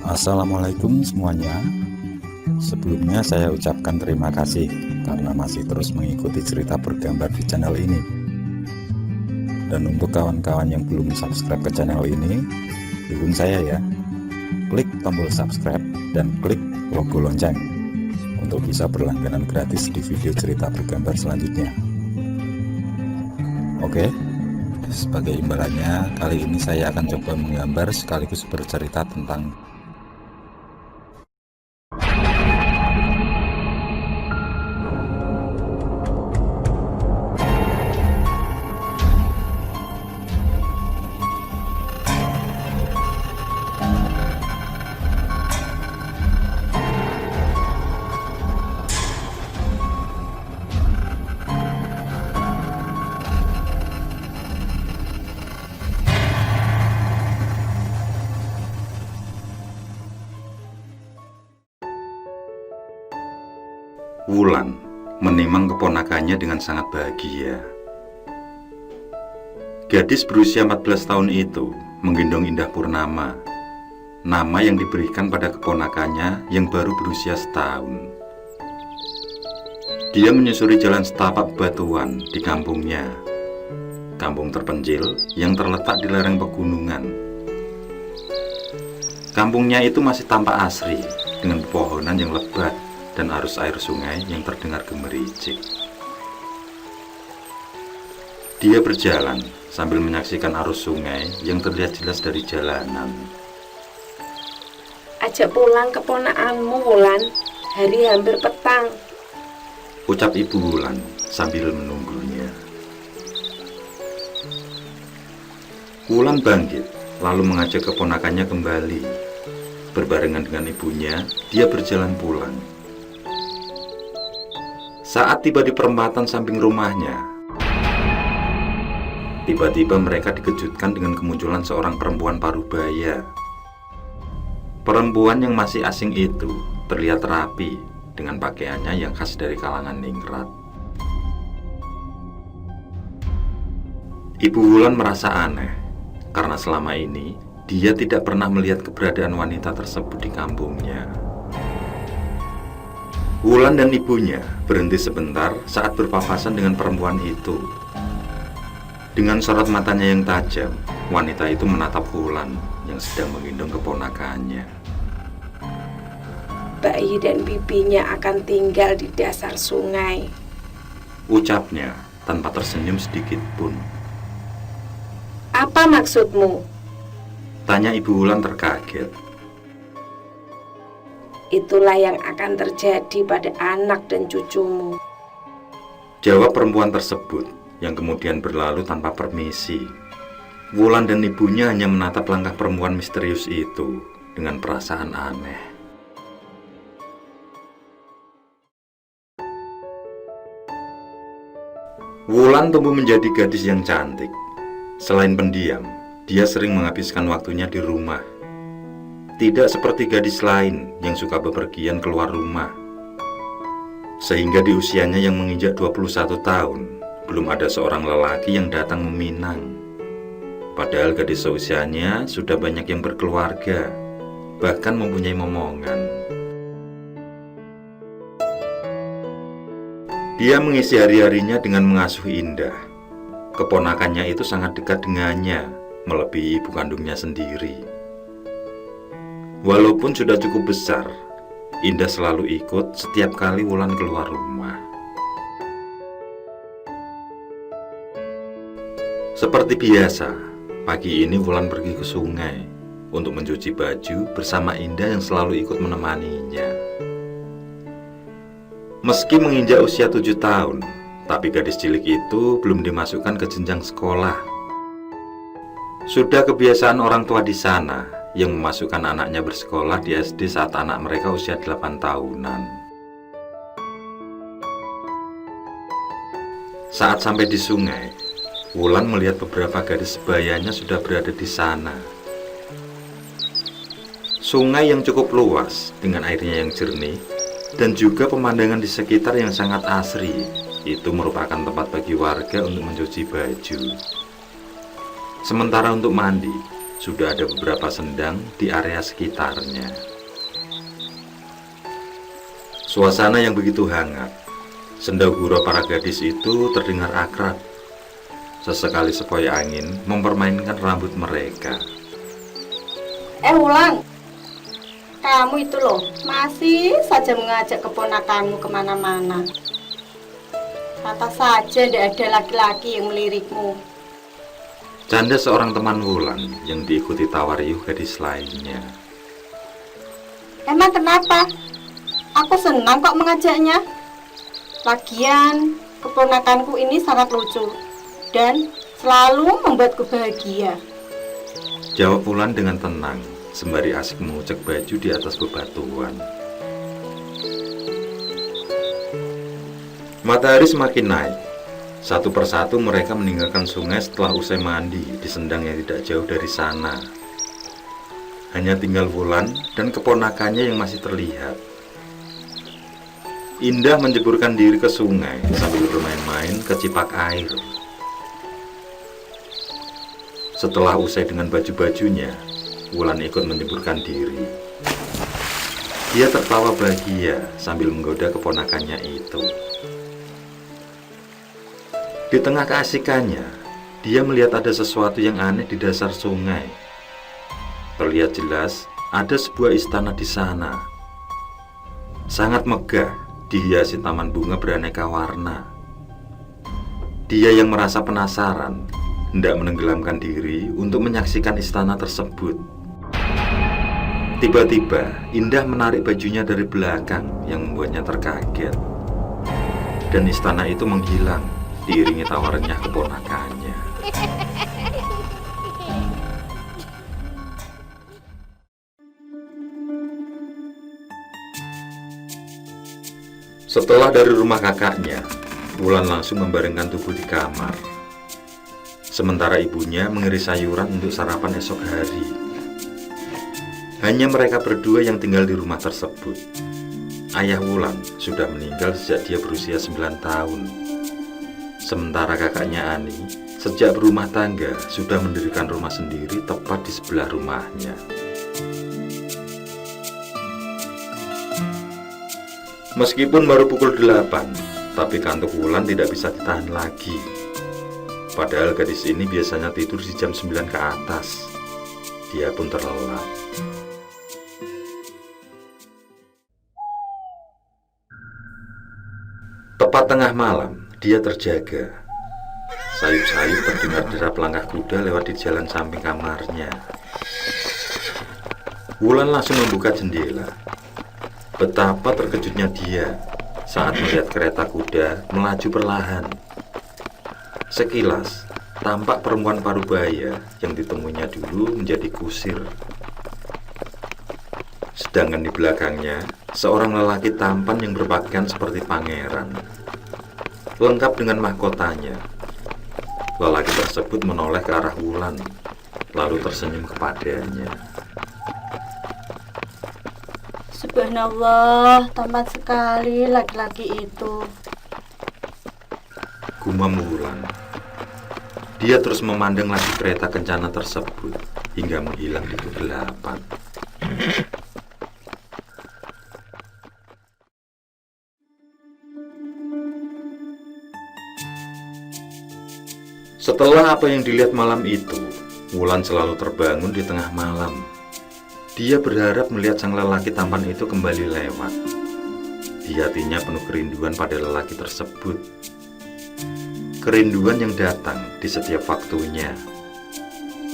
Assalamualaikum semuanya. Sebelumnya saya ucapkan terima kasih karena masih terus mengikuti cerita bergambar di channel ini. Dan untuk kawan-kawan yang belum subscribe ke channel ini, dukung saya ya. Klik tombol subscribe dan klik logo lonceng untuk bisa berlangganan gratis di video cerita bergambar selanjutnya. Oke, sebagai imbalannya kali ini saya akan coba menggambar sekaligus bercerita tentang Wulan menimang keponakannya dengan sangat bahagia. Gadis berusia 14 tahun itu menggendong Indah Purnama, nama yang diberikan pada keponakannya yang baru berusia setahun. Dia menyusuri jalan setapak batuan di kampungnya, kampung terpencil yang terletak di lereng pegunungan. Kampungnya itu masih tampak asri dengan pepohonan yang lebat dan arus air sungai yang terdengar gemericik. Dia berjalan sambil menyaksikan arus sungai yang terlihat jelas dari jalanan. Ajak pulang keponakanmu, Wulan. Hari hampir petang, Ucap Ibu Wulan sambil menunggunya. Wulan bangkit lalu mengajak keponakannya kembali. Berbarengan dengan ibunya, dia berjalan pulang. Saat tiba di perempatan samping rumahnya, tiba-tiba mereka dikejutkan dengan kemunculan seorang perempuan parubaya. Perempuan yang masih asing itu terlihat rapi dengan pakaiannya yang khas dari kalangan ningrat. Ibu Wulan merasa aneh karena selama ini dia tidak pernah melihat keberadaan wanita tersebut di kampungnya. Wulan dan ibunya berhenti sebentar saat berpapasan dengan perempuan itu. Dengan sorot matanya yang tajam, wanita itu menatap Wulan yang sedang menggendong keponakannya. bayi dan bibinya akan tinggal di dasar sungai. Ucapnya tanpa tersenyum sedikit pun. Apa maksudmu? Tanya Ibu Wulan terkaget. Itulah yang akan terjadi pada anak dan cucumu. Jawab perempuan tersebut yang kemudian berlalu tanpa permisi. Wulan dan ibunya hanya menatap langkah perempuan misterius itu dengan perasaan aneh. Wulan tumbuh menjadi gadis yang cantik. Selain pendiam, dia sering menghabiskan waktunya di rumah. Tidak seperti gadis lain yang suka bepergian keluar rumah. Sehingga di usianya yang menginjak 21 tahun, belum ada seorang lelaki yang datang meminang. Padahal gadis seusianya sudah banyak yang berkeluarga, bahkan mempunyai momongan. Dia mengisi hari-harinya dengan mengasuh Indah. Keponakannya itu sangat dekat dengannya, melebihi ibu kandungnya sendiri. Walaupun sudah cukup besar, Indah selalu ikut setiap kali Wulan keluar rumah. Seperti biasa, pagi ini Wulan pergi ke sungai untuk mencuci baju bersama Indah yang selalu ikut menemaninya. Meski menginjak usia 7 tahun, tapi gadis cilik itu belum dimasukkan ke jenjang sekolah. Sudah kebiasaan orang tua di sana yang memasukkan anaknya bersekolah di SD saat anak mereka usia 8 tahunan. Saat sampai di sungai, Wulan melihat beberapa gadis sebayanya sudah berada di sana. Sungai yang cukup luas dengan airnya yang jernih dan juga pemandangan di sekitar yang sangat asri, itu merupakan tempat bagi warga untuk mencuci baju. Sementara untuk mandi, sudah ada beberapa sendang di area sekitarnya. Suasana yang begitu hangat, sendagura para gadis itu terdengar akrab. Sesekali sepoi angin mempermainkan rambut mereka. Wulan, kamu itu loh masih saja mengajak keponakanmu kemana-mana. Kata saja tidak ada laki-laki yang melirikmu. Canda seorang teman Wulan yang diikuti tawa riuh gadis lainnya. Emang kenapa? Aku senang kok mengajaknya. Lagian, keponakanku ini sangat lucu dan selalu membuatku bahagia. Jawab Wulan dengan tenang, sembari asik mengucek baju di atas bebatuan. Matahari semakin naik. Satu persatu mereka meninggalkan sungai setelah usai mandi di sendang yang tidak jauh dari sana. Hanya tinggal Wulan dan keponakannya yang masih terlihat. Indah menjeburkan diri ke sungai sambil bermain-main ke cipak air. Setelah usai dengan baju-bajunya, Wulan ikut menjeburkan diri. Dia tertawa bahagia sambil menggoda keponakannya itu. Di tengah keasikannya, dia melihat ada sesuatu yang aneh di dasar sungai. Terlihat jelas ada sebuah istana di sana. Sangat megah, dihiasi taman bunga beraneka warna. Dia yang merasa penasaran, hendak menenggelamkan diri untuk menyaksikan istana tersebut. Tiba-tiba, Indah menarik bajunya dari belakang yang membuatnya terkaget. Dan istana itu menghilang, diiringi tawa renyah keponakannya. Setelah dari rumah kakaknya, Wulan langsung membaringkan tubuh di kamar. Sementara ibunya mengiris sayuran untuk sarapan esok hari. Hanya mereka berdua yang tinggal di rumah tersebut. Ayah Wulan sudah meninggal sejak dia berusia 9 tahun. Sementara kakaknya Ani sejak berumah tangga sudah mendirikan rumah sendiri tepat di sebelah rumahnya. Meskipun baru pukul 8, tapi kantuk Wulan tidak bisa ditahan lagi. Padahal gadis ini biasanya tidur di jam 9 ke atas. Dia pun terlelap. Tepat tengah malam, dia terjaga. Sayup-sayup terdengar derap langkah kuda lewat di jalan samping kamarnya. Wulan langsung membuka jendela. Betapa terkejutnya dia saat melihat kereta kuda melaju perlahan. Sekilas, tampak perempuan parubaya yang ditemuinya dulu menjadi kusir. Sedangkan di belakangnya, seorang lelaki tampan yang berpakaian seperti pangeran, lengkap dengan mahkotanya. Lelaki tersebut menoleh ke arah Wulan, lalu tersenyum kepadanya. Subhanallah, tampan sekali laki-laki itu. Gumam Wulan. Dia terus memandang lagi kereta kencana tersebut hingga menghilang di kegelapan. Setelah apa yang dilihat malam itu, Wulan selalu terbangun di tengah malam. Dia berharap melihat sang lelaki tampan itu kembali lewat. Di hatinya penuh kerinduan pada lelaki tersebut. Kerinduan yang datang di setiap waktunya.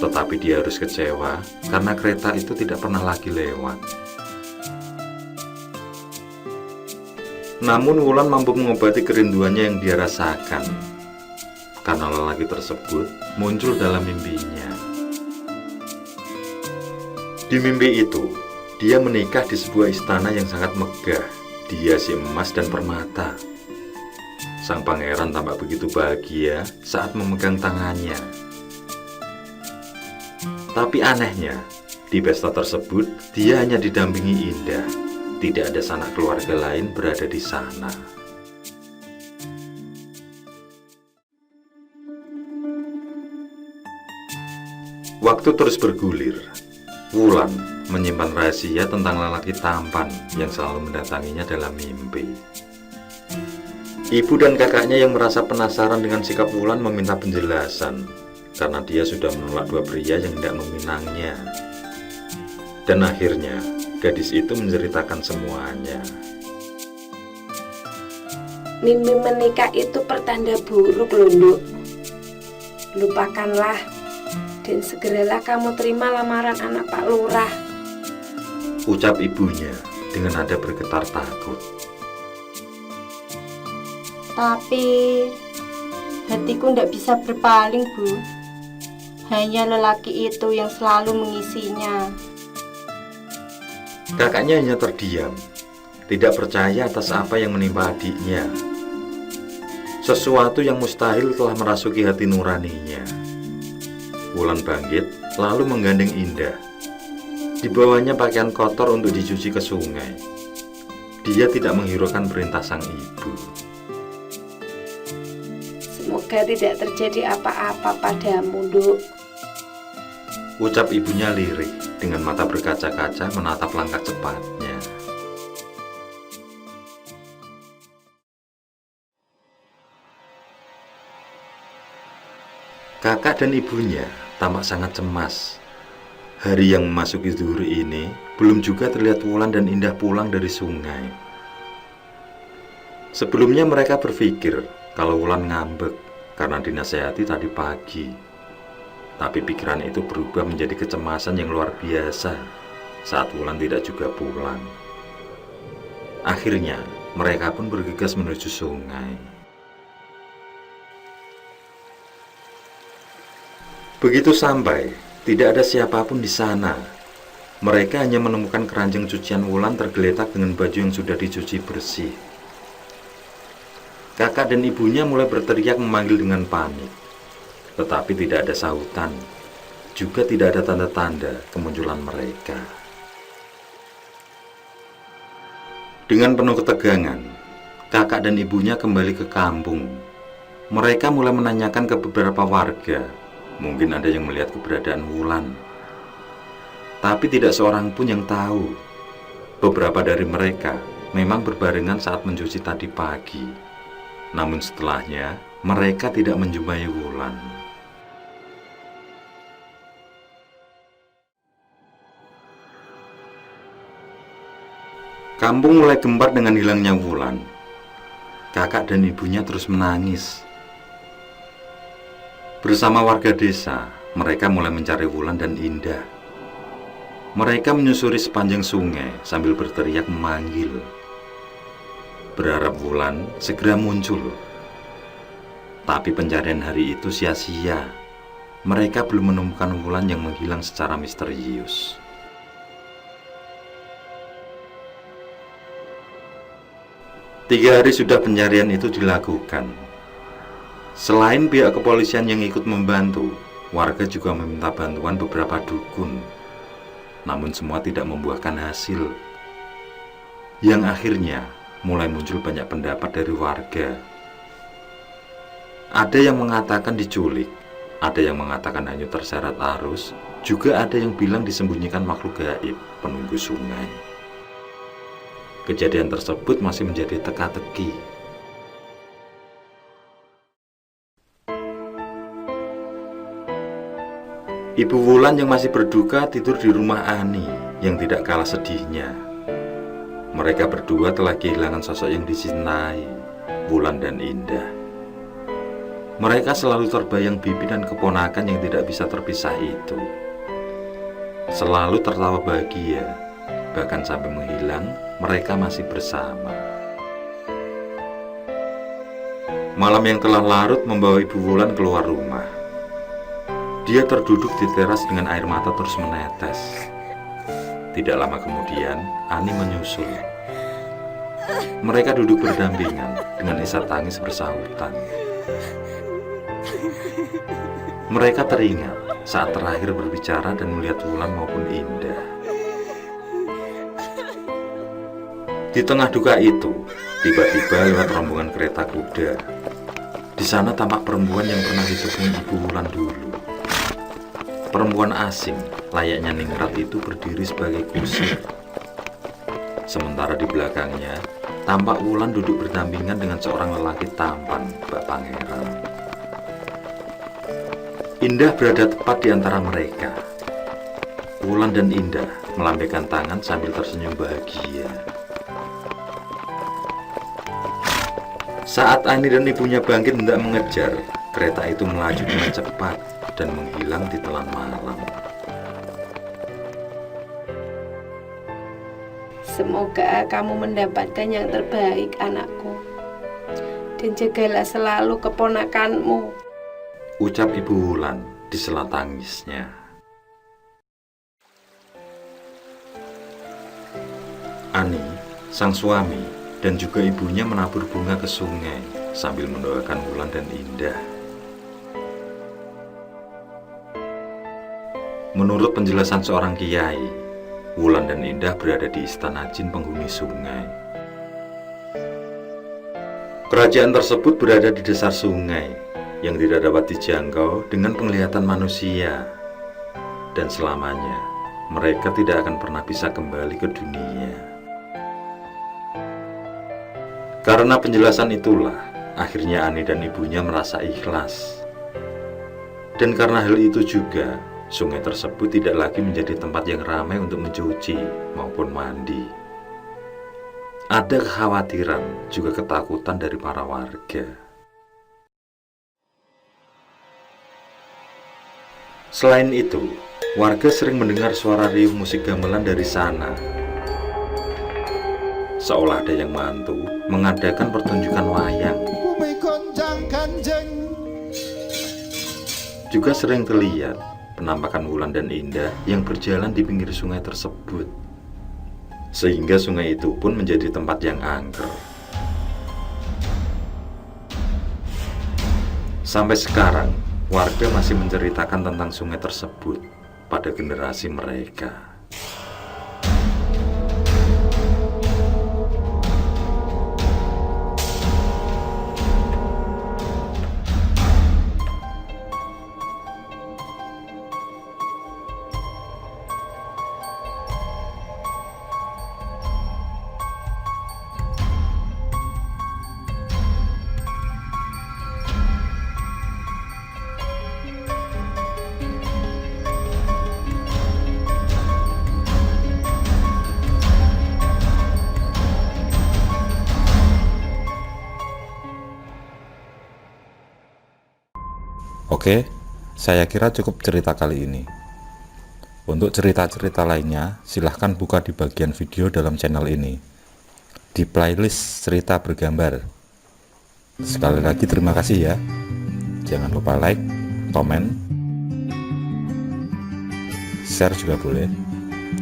Tetapi dia harus kecewa karena kereta itu tidak pernah lagi lewat. Namun Wulan mampu mengobati kerinduannya yang dia rasakan, karena lelaki tersebut muncul dalam mimpinya. Di mimpi itu, dia menikah di sebuah istana yang sangat megah, dihiasi emas dan permata. Sang pangeran tampak begitu bahagia saat memegang tangannya. Tapi anehnya, di pesta tersebut, dia hanya didampingi Indah. Tidak ada sanak keluarga lain berada di sana. Waktu terus bergulir. Wulan menyimpan rahasia tentang lelaki tampan yang selalu mendatanginya dalam mimpi. Ibu dan kakaknya yang merasa penasaran dengan sikap Wulan meminta penjelasan karena dia sudah menolak dua pria yang hendak meminangnya. Dan akhirnya gadis itu menceritakan semuanya. Mimpi menikah itu pertanda buruk loh, Nduk. Lupakanlah dan segeralah kamu terima lamaran anak Pak Lurah. Ucap ibunya dengan nada bergetar takut. Tapi hatiku tidak bisa berpaling, Bu. Hanya lelaki itu yang selalu mengisinya. Kakaknya hanya terdiam, tidak percaya atas apa yang menimpa adiknya. Sesuatu yang mustahil telah merasuki hati nuraninya. Wulan bangkit, lalu menggandeng Indah. Dibawanya pakaian kotor untuk dicuci ke sungai. Dia tidak menghiraukan perintah sang ibu. Semoga tidak terjadi apa-apa padamu, Nduk. Ucap ibunya lirih dengan mata berkaca-kaca menatap langkah cepatnya. Kakak dan ibunya tampak sangat cemas. Hari yang memasuki zuhur ini belum juga terlihat Wulan dan Indah pulang dari sungai. Sebelumnya mereka berpikir kalau Wulan ngambek karena dinasehati tadi pagi. Tapi pikiran itu berubah menjadi kecemasan yang luar biasa saat Wulan tidak juga pulang. Akhirnya mereka pun bergegas menuju sungai. Begitu sampai, tidak ada siapapun di sana. Mereka hanya menemukan keranjang cucian Wulan tergeletak dengan baju yang sudah dicuci bersih. Kakak dan ibunya mulai berteriak memanggil dengan panik. Tetapi tidak ada sahutan. Juga tidak ada tanda-tanda kemunculan mereka. Dengan penuh ketegangan, kakak dan ibunya kembali ke kampung. Mereka mulai menanyakan ke beberapa warga. Mungkin ada yang melihat keberadaan Wulan. Tapi tidak seorang pun yang tahu. Beberapa dari mereka memang berbarengan saat mencuci tadi pagi. Namun setelahnya, mereka tidak menjumpai Wulan. Kampung mulai gempar dengan hilangnya Wulan. Kakak dan ibunya terus menangis. Bersama warga desa, mereka mulai mencari Wulan dan Indah. Mereka menyusuri sepanjang sungai sambil berteriak memanggil. Berharap Wulan segera muncul. Tapi pencarian hari itu sia-sia. Mereka belum menemukan Wulan yang menghilang secara misterius. Tiga hari sudah pencarian itu dilakukan. Selain pihak kepolisian yang ikut membantu, warga juga meminta bantuan beberapa dukun. Namun semua tidak membuahkan hasil. Yang akhirnya mulai muncul banyak pendapat dari warga. Ada yang mengatakan diculik, ada yang mengatakan hanyut terseret arus, juga ada yang bilang disembunyikan makhluk gaib penunggu sungai. Kejadian tersebut masih menjadi teka-teki. Ibu Wulan yang masih berduka tidur di rumah Ani yang tidak kalah sedihnya. Mereka berdua telah kehilangan sosok yang dicintai, Wulan dan Indah. Mereka selalu terbayang bibi dan keponakan yang tidak bisa terpisah itu. Selalu tertawa bahagia, bahkan sampai menghilang, mereka masih bersama. Malam yang telah larut membawa Ibu Wulan keluar rumah. Dia terduduk di teras dengan air mata terus menetes. Tidak lama kemudian, Ani menyusul. Mereka duduk berdampingan dengan isak tangis bersahutan. Mereka teringat saat terakhir berbicara dan melihat Wulan maupun Indah. Di tengah duka itu, tiba-tiba lewat rombongan kereta kuda. Di sana tampak perempuan yang pernah ditemui Ibu Wulan dulu. perempuan asing layaknya Ningrat itu berdiri sebagai kusir. Sementara di belakangnya tampak Wulan duduk berdampingan dengan seorang lelaki tampan, Mbak Pangeran. Indah berada tepat di antara mereka. Wulan dan Indah melambaikan tangan sambil tersenyum bahagia. Saat Ani dan ibunya bangkit hendak mengejar, kereta itu melaju dengan cepat dan menghilang di telan malam. Semoga kamu mendapatkan yang terbaik, anakku. Dan jagalah selalu keponakanmu. Ucap Ibu Wulan di sela tangisnya. Ani, sang suami, dan juga ibunya menabur bunga ke sungai sambil mendoakan Wulan dan Indah. Menurut penjelasan seorang kiai, Wulan dan Indah berada di istana jin penghuni sungai. Kerajaan tersebut berada di dasar sungai yang tidak dapat dijangkau dengan penglihatan manusia, dan selamanya mereka tidak akan pernah bisa kembali ke dunia. Karena penjelasan itulah, akhirnya Ani dan ibunya merasa ikhlas. Dan karena hal itu juga, sungai tersebut tidak lagi menjadi tempat yang ramai untuk mencuci maupun mandi. Ada kekhawatiran juga ketakutan dari para warga. Selain itu, warga sering mendengar suara riuh musik gamelan dari sana. Seolah ada yang mantu mengadakan pertunjukan wayang. Juga sering terlihat penampakan Wulan dan Indah yang berjalan di pinggir sungai tersebut. Sehingga sungai itu pun menjadi tempat yang angker. Sampai sekarang, warga masih menceritakan tentang sungai tersebut pada generasi mereka. Oke, saya kira cukup cerita kali ini. Untuk cerita-cerita lainnya, silahkan buka di bagian video dalam channel ini, di playlist cerita bergambar. Sekali lagi terima kasih ya. Jangan lupa like, komen, share juga boleh.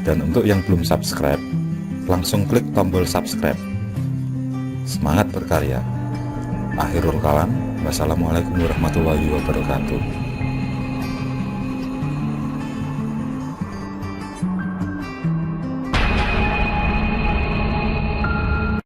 Dan untuk yang belum subscribe, langsung klik tombol subscribe. Semangat berkarya. Akhirul kalam, wassalamualaikum warahmatullahi wabarakatuh.